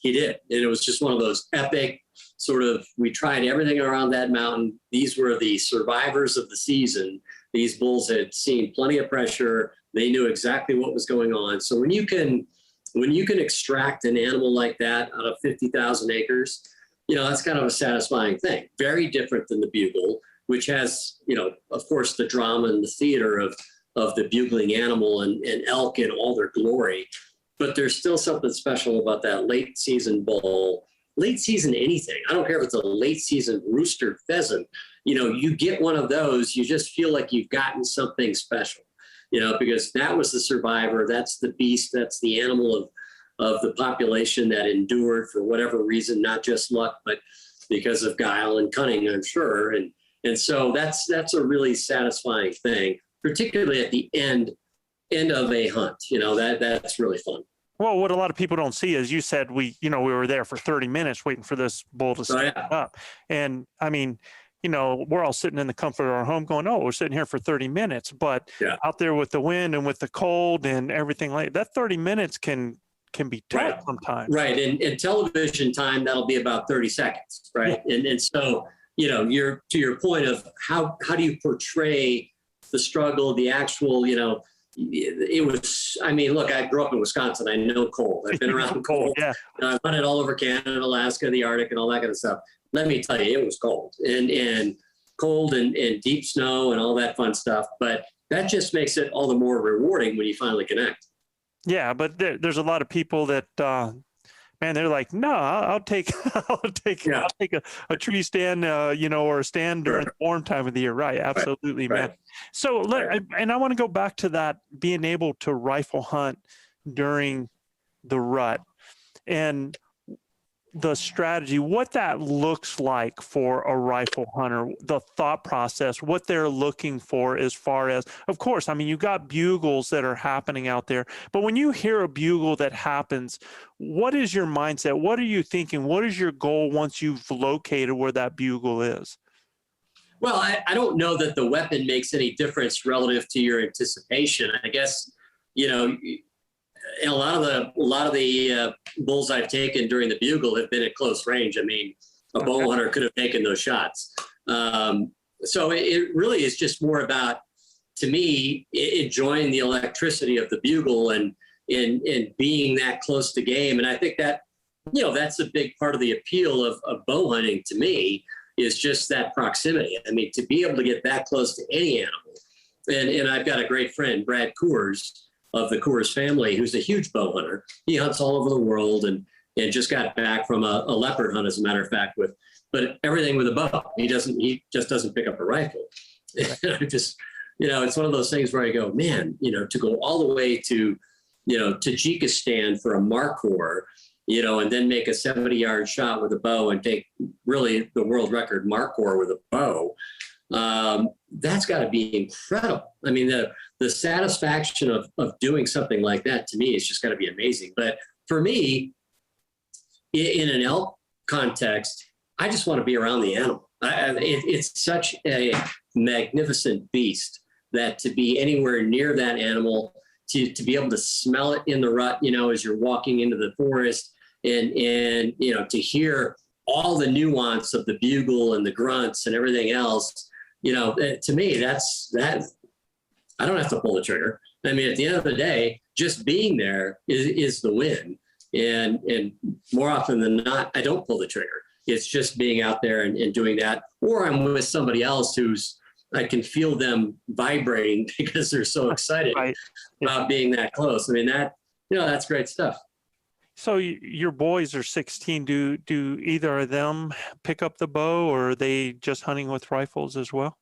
he did. And it was just one of those epic sort of, we tried everything around that mountain. These were the survivors of the season. These bulls had seen plenty of pressure. They knew exactly what was going on. So when you can extract an animal like that out of 50,000 acres, that's kind of a satisfying thing. Very different than the bugle, which has, of course, the drama and the theater of the bugling animal and elk in all their glory. But there's still something special about that late season bull, late season anything. I don't care if it's a late season rooster, pheasant. You get one of those, you just feel like you've gotten something special, because that was the survivor. That's the beast. That's the animal of the population that endured for whatever reason, not just luck, but because of guile and cunning, I'm sure. And so that's a really satisfying thing, particularly at the end of a hunt. That's really fun. Well, what a lot of people don't see is, you said we were there for 30 minutes waiting for this bull to stand up. And I mean, we're all sitting in the comfort of our home going, oh, we're sitting here for 30 minutes. But out there with the wind and with the cold and everything like that, 30 minutes can be tough sometimes. Right. And television time, that'll be about 30 seconds. Right. Yeah. And so, you're to your point of how do you portray the struggle, the actual, it was, I mean, look, I grew up in Wisconsin. I know cold. I've been around cold. Yeah. I've hunted all over Canada, Alaska, the Arctic, and all that kind of stuff. Let me tell you, it was cold and cold and deep snow and all that fun stuff. But that just makes it all the more rewarding when you finally connect. Yeah, but there's a lot of people that Man, they're like, no, I'll take, Yeah. I'll take a tree stand, or a stand during Sure. the warm time of the year. Right. Absolutely, man. Right. So Right. and I want to go back to that, being able to rifle hunt during the rut and the strategy, what that looks like for a rifle hunter, the thought process, what they're looking for as far as, of course, I mean, you got bugles that are happening out there, but when you hear a bugle that happens, what is your mindset? What are you thinking? What is your goal once you've located where that bugle is? Well, I don't know that the weapon makes any difference relative to your anticipation. I guess, you know, and a lot of the bulls I've taken during the bugle have been at close range. I mean, a bow hunter could have taken those shots. So it really is just more about, to me, enjoying the electricity of the bugle and being that close to game. And I think that, that's a big part of the appeal of bow hunting to me, is just that proximity. I mean, to be able to get that close to any animal. And I've got a great friend, Brad Coors, of the Coors family, who's a huge bow hunter. He hunts all over the world and just got back from a leopard hunt, as a matter of fact, but everything with a bow. He just doesn't pick up a rifle. Just, it's one of those things where I go, man, to go all the way to, Tajikistan for a markhor, and then make a 70-yard shot with a bow and take really the world record markhor with a bow. That's got to be incredible. I mean, the satisfaction of doing something like that, to me, is just got to be amazing. But for me, in an elk context, I just want to be around the animal. It's such a magnificent beast that to be anywhere near that animal, to be able to smell it in the rut, as you're walking into the forest, and to hear all the nuance of the bugle and the grunts and everything else. To me, that I don't have to pull the trigger. I mean, at the end of the day, just being there is the win. And more often than not, I don't pull the trigger. It's just being out there and doing that. Or I'm with somebody else I can feel them vibrating because they're so excited about being that close. I mean, that's great stuff. So your boys are 16. Do either of them pick up the bow, or are they just hunting with rifles as well?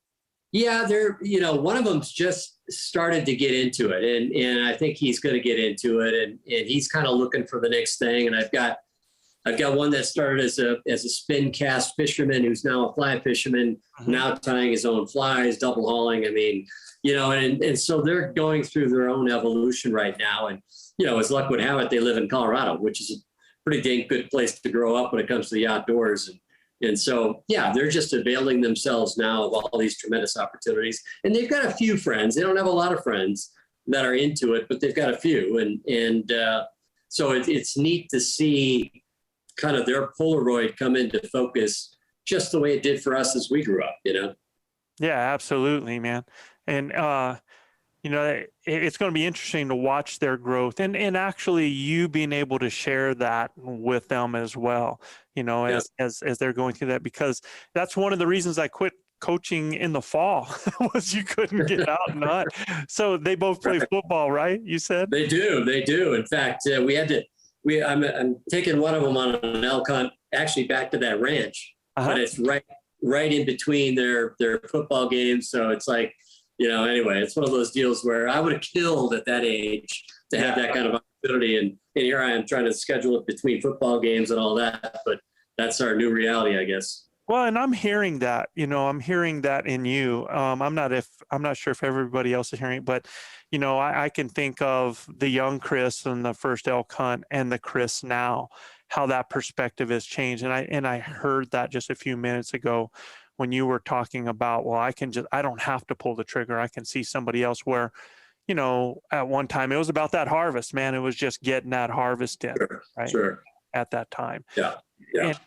Yeah, they're, one of them's just started to get into it, and I think he's going to get into it, and he's kind of looking for the next thing. And I've got one that started as a spin cast fisherman who's now a fly fisherman, now tying his own flies, double hauling. I mean, and so they're going through their own evolution right now. And, as luck would have it, they live in Colorado, which is a pretty dang good place to grow up when it comes to the outdoors. And so, yeah, they're just availing themselves now of all these tremendous opportunities. And they've got a few friends. They don't have a lot of friends that are into it, but they've got a few. And so it's neat to see kind of their Polaroid come into focus just the way it did for us as we grew up, Yeah, absolutely, man. And, it's going to be interesting to watch their growth and actually you being able to share that with them as well, as they're going through that, because that's one of the reasons I quit coaching in the fall was you couldn't get out and hunt. So they both play football, right? You said? They do. In fact, I'm taking one of them on an elk hunt, actually back to that ranch, but it's right in between their football games. So it's like, anyway, it's one of those deals where I would have killed at that age to have that kind of opportunity. And here I am trying to schedule it between football games and all that. But that's our new reality, I guess. Well, and I'm hearing that, I'm hearing that in you. I'm not sure if everybody else is hearing it, but, I can think of the young Chris and the first elk hunt and the Chris now, how that perspective has changed. And I heard that just a few minutes ago when you were talking about, well, I don't have to pull the trigger. I can see somebody else where, at one time it was about that harvest, man. It was just getting that harvest in, right? Sure. At that time. Yeah. And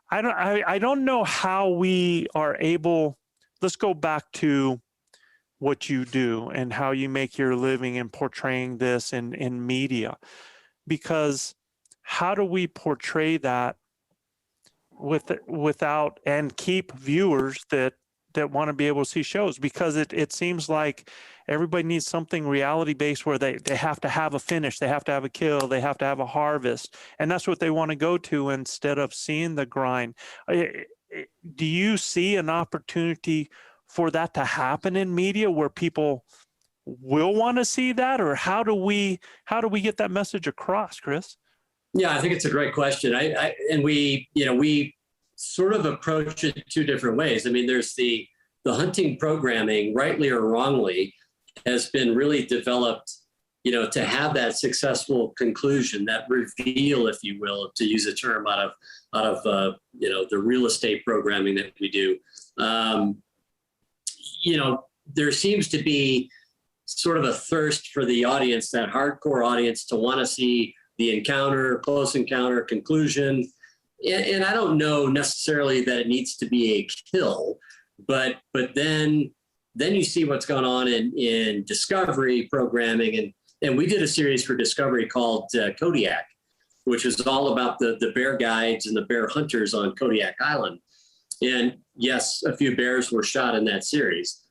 I don't know how we are able, let's go back to what you do and how you make your living in portraying this in media, because how do we portray that without and keep viewers that that want to be able to see shows, because it seems like everybody needs something reality based where they have to have a finish, they have to have a kill, they have to have a harvest, and that's what they want to go to instead of seeing the grind. Do you see an opportunity for that to happen in media where people will want to see that, or how do we get that message across, Chris? Yeah, I think it's a great question. And we sort of approach it two different ways. I mean, there's the hunting programming, rightly or wrongly, has been really developed, to have that successful conclusion, that reveal, if you will, to use a term out of the real estate programming that we do. There seems to be sort of a thirst for the audience, that hardcore audience, to want to see the encounter, close encounter, conclusion. And I don't know necessarily that it needs to be a kill, but then you see what's going on in Discovery programming. And we did a series for Discovery called Kodiak, which is all about the bear guides and the bear hunters on Kodiak Island. And yes, a few bears were shot in that series,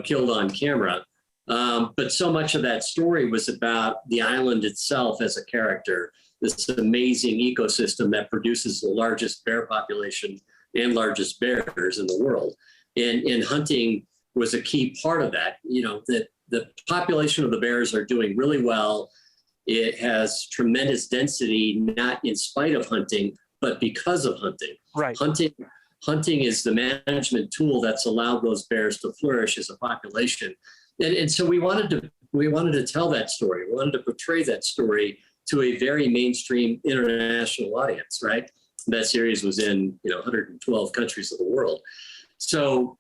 killed on camera. But so much of that story was about the island itself as a character, this amazing ecosystem that produces the largest bear population and largest bears in the world. And hunting was a key part of that. That the population of the bears are doing really well. It has tremendous density, not in spite of hunting, but because of hunting. Right. Hunting is the management tool that's allowed those bears to flourish as a population. And so we wanted to tell that story. We wanted to portray that story to a very mainstream international audience, right? That series was in 112 countries of the world. So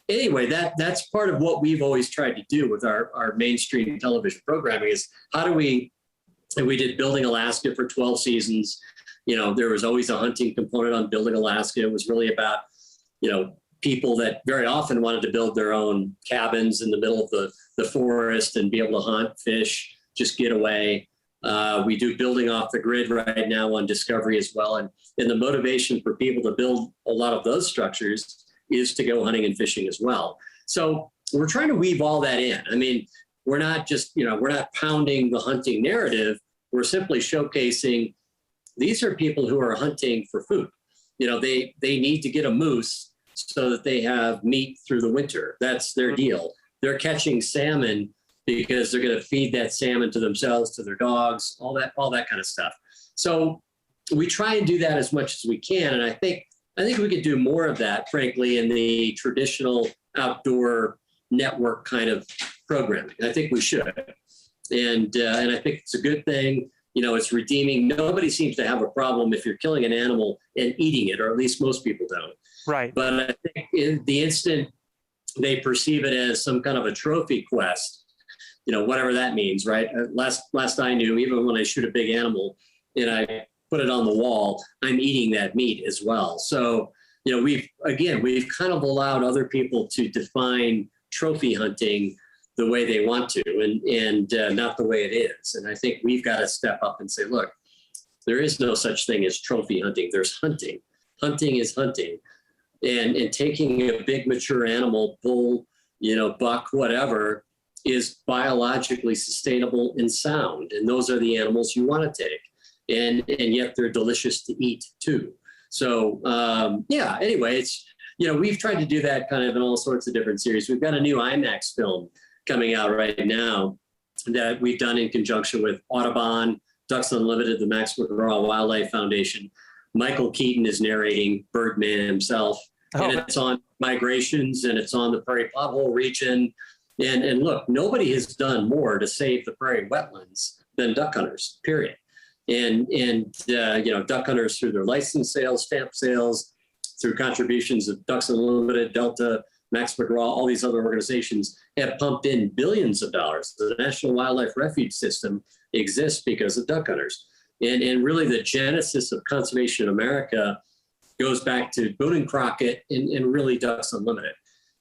anyway, that's part of what we've always tried to do with our mainstream television programming is and we did Building Alaska for 12 seasons. There was always a hunting component on Building Alaska. It was really about, people that very often wanted to build their own cabins in the middle of the forest and be able to hunt, fish, just get away. We do Building Off the Grid right now on Discovery as well. And the motivation for people to build a lot of those structures is to go hunting and fishing as well. So we're trying to weave all that in. I mean, we're not just, we're not pounding the hunting narrative. We're simply showcasing these are people who are hunting for food. They need to get a moose so that they have meat through the winter. That's their deal. They're catching salmon because they're going to feed that salmon to themselves, to their dogs, all that kind of stuff. So we try and do that as much as we can. And I think we could do more of that, frankly, in the traditional outdoor network kind of programming. I think we should. And I think it's a good thing. It's redeeming. Nobody seems to have a problem if you're killing an animal and eating it, or at least most people don't. Right. But I think in the instant they perceive it as some kind of a trophy quest, whatever that means, right? Last I knew, even when I shoot a big animal and I put it on the wall, I'm eating that meat as well. So, we've kind of allowed other people to define trophy hunting the way they want to, and not the way it is. And I think we've got to step up and say, look, there is no such thing as trophy hunting. There's hunting. Hunting is hunting. And taking a big mature animal, bull, buck, whatever, is biologically sustainable and sound. And those are the animals you want to take. And yet they're delicious to eat too. So anyway, it's, we've tried to do that kind of in all sorts of different series. We've got a new IMAX film coming out right now that we've done in conjunction with Audubon, Ducks Unlimited, the Max McGraw Wildlife Foundation. Michael Keaton is narrating, Birdman himself. And it's on migrations, and it's on the prairie pothole region. And look, nobody has done more to save the prairie wetlands than duck hunters, period. And duck hunters through their license sales, stamp sales, through contributions of Ducks Unlimited, Delta, Max McGraw, all these other organizations have pumped in billions of dollars. The National Wildlife Refuge System exists because of duck hunters. And really the genesis of Conservation America goes back to Boone and Crockett and really Ducks Unlimited.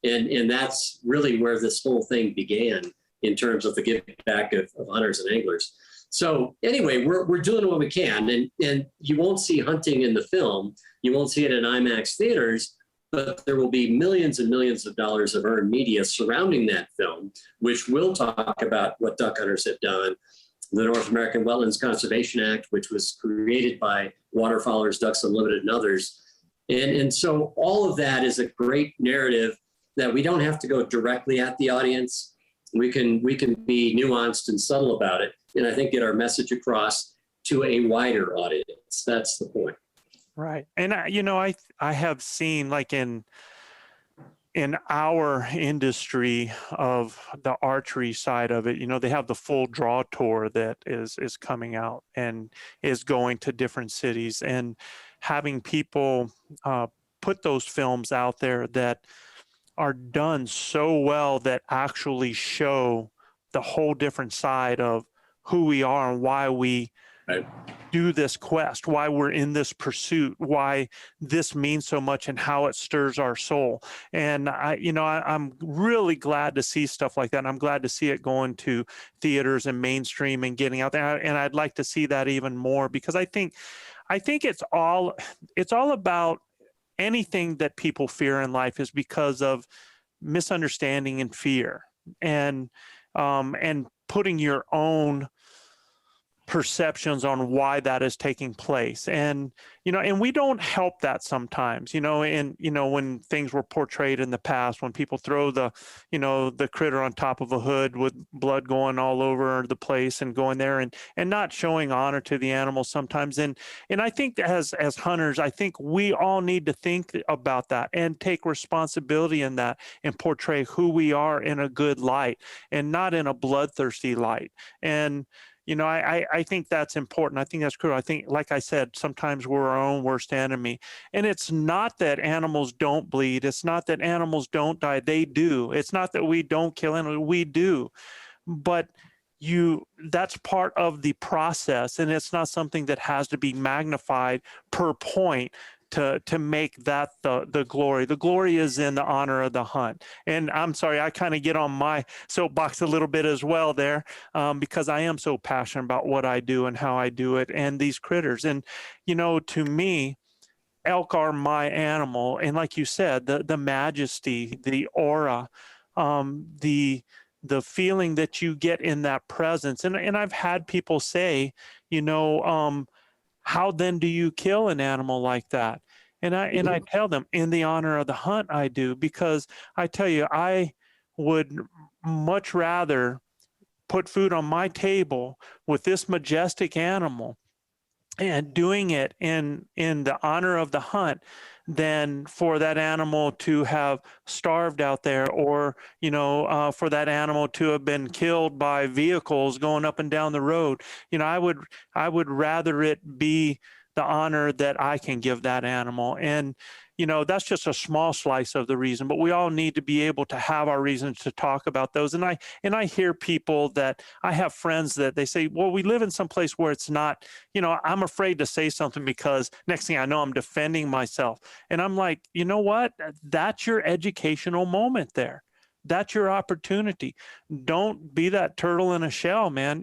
And that's really where this whole thing began in terms of the give back of hunters and anglers. So anyway, we're doing what we can. And you won't see hunting in the film. You won't see it in IMAX theaters, but there will be millions and millions of dollars of earned media surrounding that film, which will talk about what duck hunters have done. The North American Wetlands Conservation Act, which was created by Waterfowlers, Ducks Unlimited, and others. And so all of that is a great narrative that we don't have to go directly at the audience. We can be nuanced and subtle about it, and I think get our message across to a wider audience. That's the point. Right. And I have seen, like, in our industry of the archery side of it, they have the full draw tour that is coming out and is going to different cities, and having people put those films out there that are done so well that actually show the whole different side of who we are and why we do this quest, why we're in this pursuit, why this means so much, and how it stirs our soul. And I'm really glad to see stuff like that. And I'm glad to see it going to theaters and mainstream and getting out there. And I'd like to see that even more, because I think it's all about anything that people fear in life is because of misunderstanding and fear, and putting your own perceptions on why that is taking place. And we don't help that sometimes, and when things were portrayed in the past, when people throw the critter on top of a hood with blood going all over the place and going there and not showing honor to the animal sometimes. And I think as hunters, I think we all need to think about that and take responsibility in that and portray who we are in a good light and not in a bloodthirsty light. And I think that's important. I think that's crucial. I think, like I said, sometimes we're our own worst enemy. And it's not that animals don't bleed. It's not that animals don't die. They do. It's not that we don't kill animals. We do. But that's part of the process. And it's not something that has to be magnified per point to make that the glory. The glory is in the honor of the hunt. And I'm sorry, I kind of get on my soapbox a little bit as well there, because I am so passionate about what I do and how I do it and these critters. And, to me, elk are my animal. And like you said, the majesty, the aura, the feeling that you get in that presence. And I've had people say, how then do you kill an animal like that? And I tell them, in the honor of the hunt, I do, because I tell you, I would much rather put food on my table with this majestic animal and doing it in the honor of the hunt than for that animal to have starved out there, or for that animal to have been killed by vehicles going up and down the road. I would rather it be the honor that I can give that animal. And that's just a small slice of the reason, but we all need to be able to have our reasons to talk about those. And I hear people that I have friends that they say, well, we live in some place where it's not, I'm afraid to say something because next thing I know, I'm defending myself. And I'm like, you know what? That's your educational moment there. That's your opportunity. Don't be that turtle in a shell, man.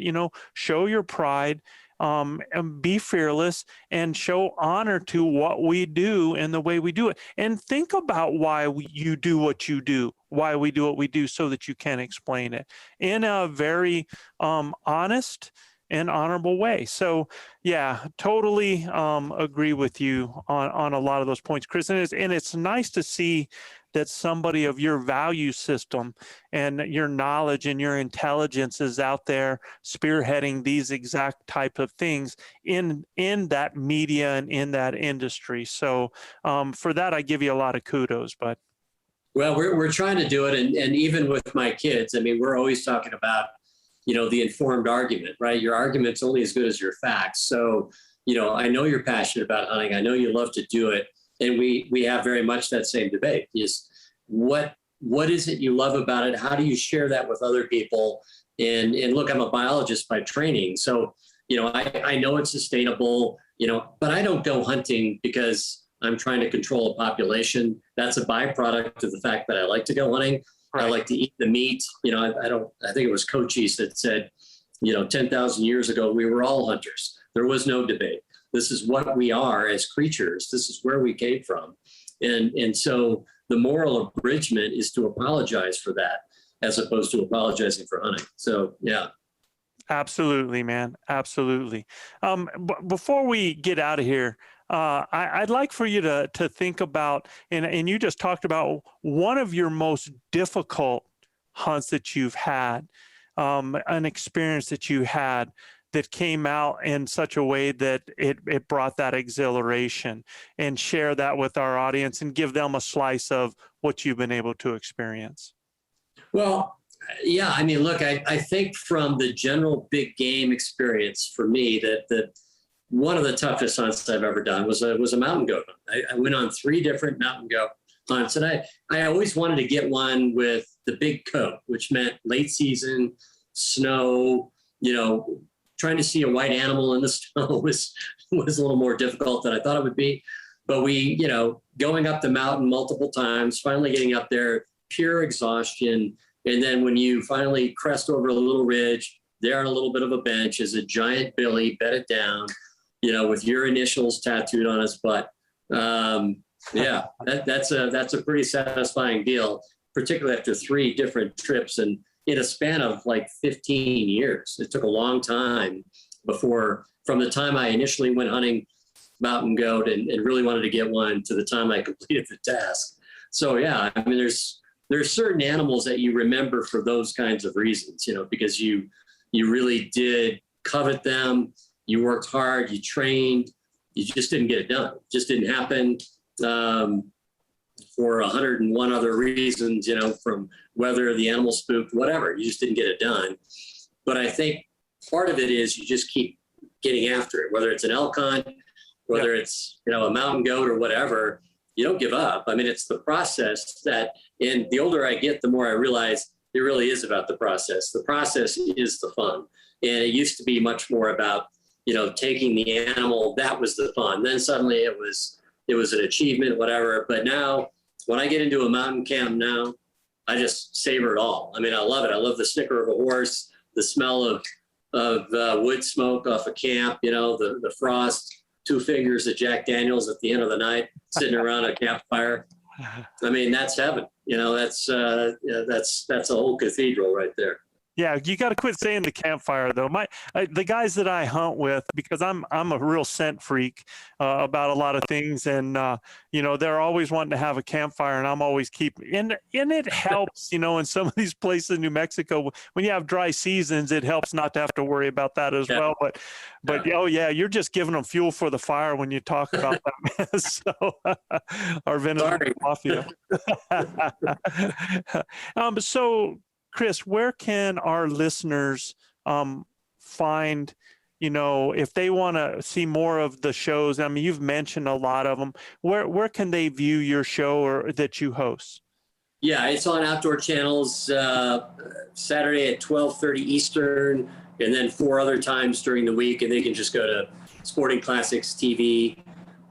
Show your pride. And be fearless and show honor to what we do and the way we do it. And think about why you do what you do, why we do what we do, so that you can explain it in a very honest and honorable way. So yeah, totally agree with you on a lot of those points, Chris. And it's nice to see that somebody of your value system and your knowledge and your intelligence is out there spearheading these exact type of things in that media and in that industry. So for that, I give you a lot of kudos. But well, we're trying to do it, and even with my kids, I mean, we're always talking about the informed argument, right? Your argument's only as good as your facts. So I know you're passionate about hunting. I know you love to do it. And we have very much that same debate is what is it you love about it? How do you share that with other people? And look, I'm a biologist by training. So, I know it's sustainable, but I don't go hunting because I'm trying to control a population. That's a byproduct of the fact that I like to go hunting. Right. I like to eat the meat. I think it was Cochise that said, 10,000 years ago, we were all hunters. There was no debate. This is what we are as creatures. This is where we came from. And so the moral abridgment is to apologize for that as opposed to apologizing for hunting. So, yeah. Absolutely, man. Absolutely. Before we get out of here, I'd like for you to think about, and you just talked about one of your most difficult hunts that you've had, an experience that you had that came out in such a way that it brought that exhilaration, and share that with our audience and give them a slice of what you've been able to experience. Well, yeah, I mean, look, I think from the general big game experience for me that one of the toughest hunts I've ever done was a mountain goat hunt. I went on 3 different mountain goat hunts, and I always wanted to get one with the big coat, which meant late season, snow, trying to see a white animal in the snow was a little more difficult than I thought it would be. But we, going up the mountain multiple times, finally getting up there, pure exhaustion. And then when you finally crest over a little ridge, there on a little bit of a bench is a giant billy bedded down, with your initials tattooed on his butt. Yeah, that's a pretty satisfying deal, particularly after 3 different trips and in a span of like 15 years. It took a long time from the time I initially went hunting mountain goat and really wanted to get one to the time I completed the task. So yeah, I mean, there's certain animals that you remember for those kinds of reasons, because you really did covet them. You worked hard, you trained, you just didn't get it done. It just didn't happen for 101 other reasons, from weather, the animal spooked, whatever. You just didn't get it done. But I think part of it is you just keep getting after it, whether it's an elk hunt, whether it's, a mountain goat or whatever. You don't give up. I mean, it's the process and the older I get, the more I realize it really is about the process. The process is the fun. And it used to be much more about, taking the animal, that was the fun. Then suddenly it was an achievement, whatever. But now when I get into a mountain camp now, I just savor it all. I mean, I love it. I love the snicker of a horse, the smell of wood smoke off a camp, the frost, 2 fingers of Jack Daniels at the end of the night, sitting around a campfire. I mean, that's heaven. That's a whole cathedral right there. Yeah, you got to quit saying the campfire though. The guys that I hunt with, because I'm a real scent freak about a lot of things, and they're always wanting to have a campfire, and I'm always and it helps, in some of these places in New Mexico when you have dry seasons, it helps not to have to worry about that as well. But oh yeah, you're just giving them fuel for the fire when you talk about that mess. So our Venezuelan mafia. So Chris, where can our listeners find, if they want to see more of the shows? I mean, you've mentioned a lot of them. Where can they view your show or that you host? Yeah, it's on outdoor channels Saturday at 12:30 Eastern, and then 4 other times during the week. And they can just go to Sporting Classics TV,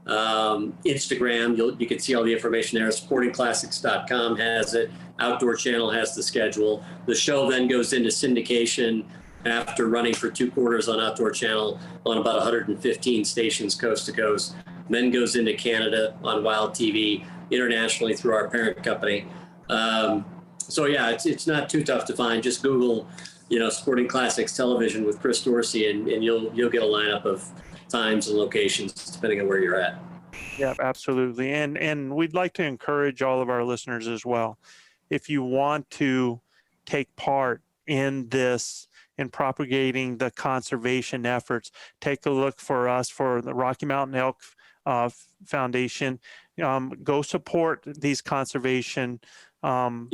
Instagram. You can see all the information there. SportingClassics.com has it. Outdoor Channel has the schedule. The show then goes into syndication after running for 2 quarters on Outdoor Channel on about 115 stations coast to coast. Then goes into Canada on Wild TV, internationally through our parent company. So yeah, it's not too tough to find. Just Google, Sporting Classics Television with Chris Dorsey, and you'll get a lineup of times and locations depending on where you're at. Yeah, absolutely. And we'd like to encourage all of our listeners as well. If you want to take part in this, in propagating the conservation efforts, take a look for us for the Rocky Mountain Elk Foundation. Go support these conservation and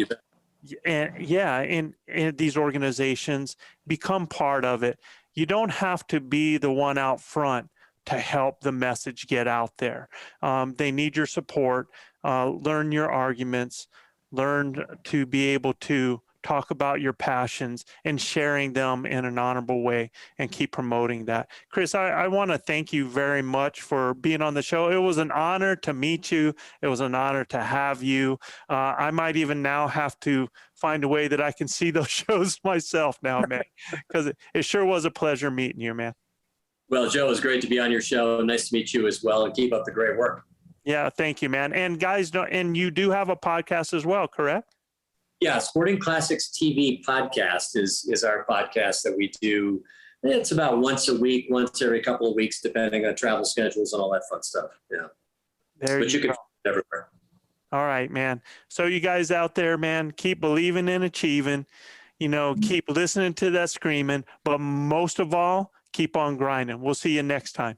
these organizations. Become part of it. You don't have to be the one out front to help the message get out there. They need your support. Learn your arguments. Learn to be able to talk about your passions and sharing them in an honorable way, and keep promoting that. Chris, I want to thank you very much for being on the show. It was an honor to meet you. It was an honor to have you. I might even now have to find a way that I can see those shows myself now, man, because it sure was a pleasure meeting you, man. Well, Joe, it was great to be on your show. Nice to meet you as well, and keep up the great work. Yeah, thank you, man. And guys, and you do have a podcast as well, correct? Yeah, Sporting Classics TV podcast is our podcast that we do. It's about once a week, once every couple of weeks, depending on travel schedules and all that fun stuff. Yeah. But you can find it everywhere. All right, man. So you guys out there, man, keep believing and achieving, keep listening to that screaming, but most of all, keep on grinding. We'll see you next time.